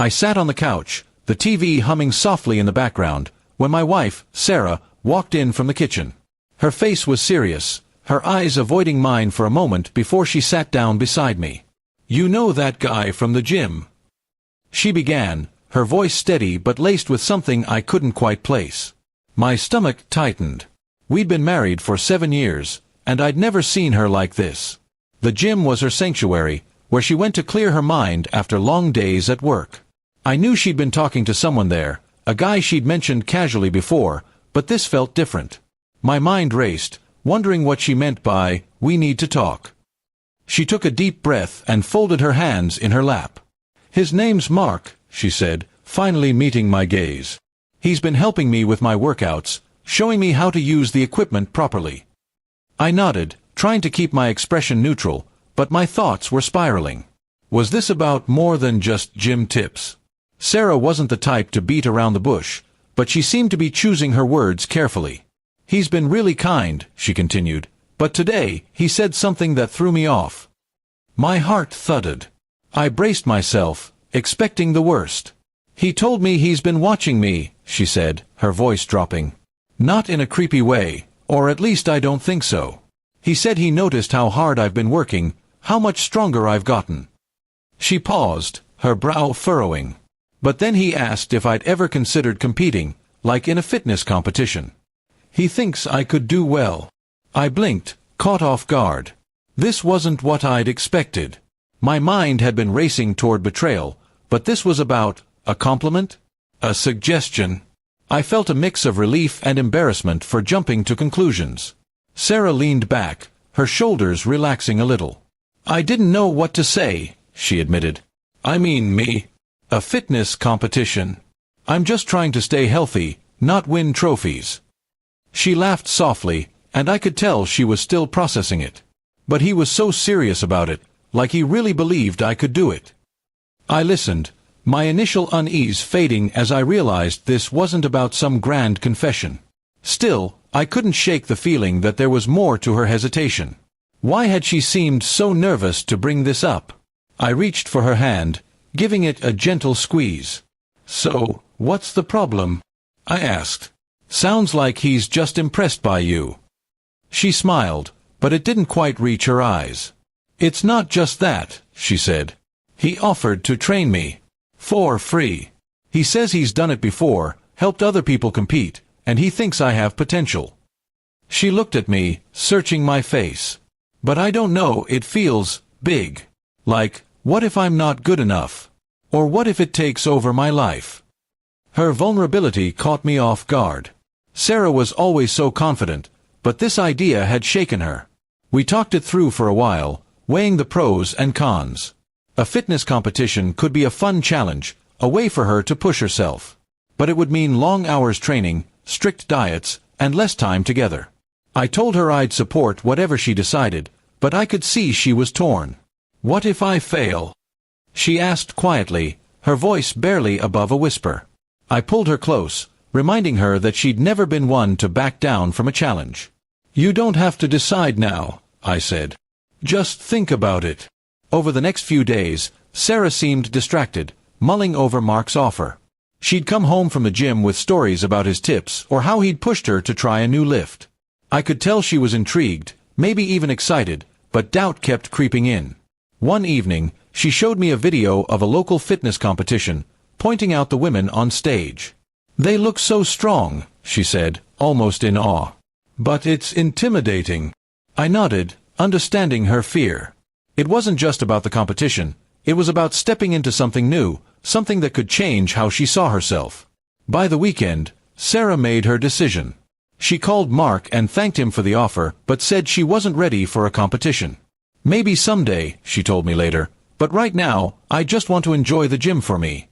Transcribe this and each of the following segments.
I sat on the couch, the TV humming softly in the background, when my wife, Sarah, walked in from the kitchen. Her face was serious, her eyes avoiding mine for a moment before she sat down beside me. "You know that guy from the gym?" she began, her voice steady but laced with something I couldn't quite place. My stomach tightened. We'd been married for 7 years, and I'd never seen her like this. The gym was her sanctuary, where she went to clear her mind after long days at work. I knew she'd been talking to someone there, a guy she'd mentioned casually before, but this felt different. My mind raced, wondering what she meant by, "We need to talk." She took a deep breath and folded her hands in her lap. "His name's Mark," she said, finally meeting my gaze. "He's been helping me with my workouts, showing me how to use the equipment properly." I nodded, trying to keep my expression neutral, but my thoughts were spiraling. Was this about more than just gym tips? Sarah wasn't the type to beat around the bush, but she seemed to be choosing her words carefully. "He's been really kind," she continued, "but today he said something that threw me off." My heart thudded. I braced myself, expecting the worst. "He told me he's been watching me," she said, her voice dropping. "Not in a creepy way, or at least I don't think so. He said he noticed how hard I've been working, how much stronger I've gotten." She paused, her brow furrowing. "But then he asked if I'd ever considered competing, like in a fitness competition. He thinks I could do well." I blinked, caught off guard. This wasn't what I'd expected. My mind had been racing toward betrayal, but this was about a compliment? A suggestion? I felt a mix of relief and embarrassment for jumping to conclusions. Sarah leaned back, her shoulders relaxing a little. "I didn't know what to say," she admitted. "I mean me. A fitness competition. I'm just trying to stay healthy, not win trophies." She laughed softly, and I could tell she was still processing it. But he was so serious about it, like he really believed I could do it. I listened, my initial unease fading as I realized this wasn't about some grand confession. Still, I couldn't shake the feeling that there was more to her hesitation. Why had she seemed so nervous to bring this up? I reached for her hand, giving it a gentle squeeze. "So, what's the problem?" I asked. "Sounds like he's just impressed by you." She smiled, but it didn't quite reach her eyes. "It's not just that," she said. "He offered to train me. For free. He says he's done it before, helped other people compete, and he thinks I have potential." She looked at me, searching my face. "But I don't know, it feels big. Like, what if I'm not good enough? Or what if it takes over my life?" Her vulnerability caught me off guard. Sarah was always so confident, but this idea had shaken her. We talked it through for a while, weighing the pros and cons. A fitness competition could be a fun challenge, a way for her to push herself. But it would mean long hours training, strict diets, and less time together. I told her I'd support whatever she decided, but I could see she was torn. "What if I fail?" she asked quietly, her voice barely above a whisper. I pulled her close, reminding her that she'd never been one to back down from a challenge. "You don't have to decide now," I said. "Just think about it." Over the next few days, Sarah seemed distracted, mulling over Mark's offer. She'd come home from the gym with stories about his tips or how he'd pushed her to try a new lift. I could tell she was intrigued, maybe even excited, but doubt kept creeping in. One evening, she showed me a video of a local fitness competition, pointing out the women on stage. "They look so strong," she said, almost in awe. "But it's intimidating." I nodded, understanding her fear. It wasn't just about the competition, it was about stepping into something new, something that could change how she saw herself. By the weekend, Sarah made her decision. She called Mark and thanked him for the offer, but said she wasn't ready for a competition. "Maybe someday," she told me later, "but right now, I just want to enjoy the gym for me."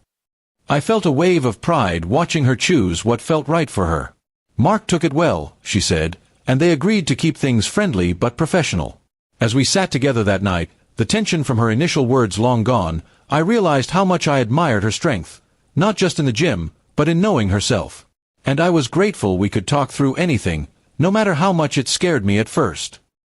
I felt a wave of pride watching her choose what felt right for her. Mark took it well, she said, and they agreed to keep things friendly but professional. As we sat together that night, the tension from her initial words long gone, I realized how much I admired her strength, not just in the gym, but in knowing herself. And I was grateful we could talk through anything, no matter how much it scared me at first.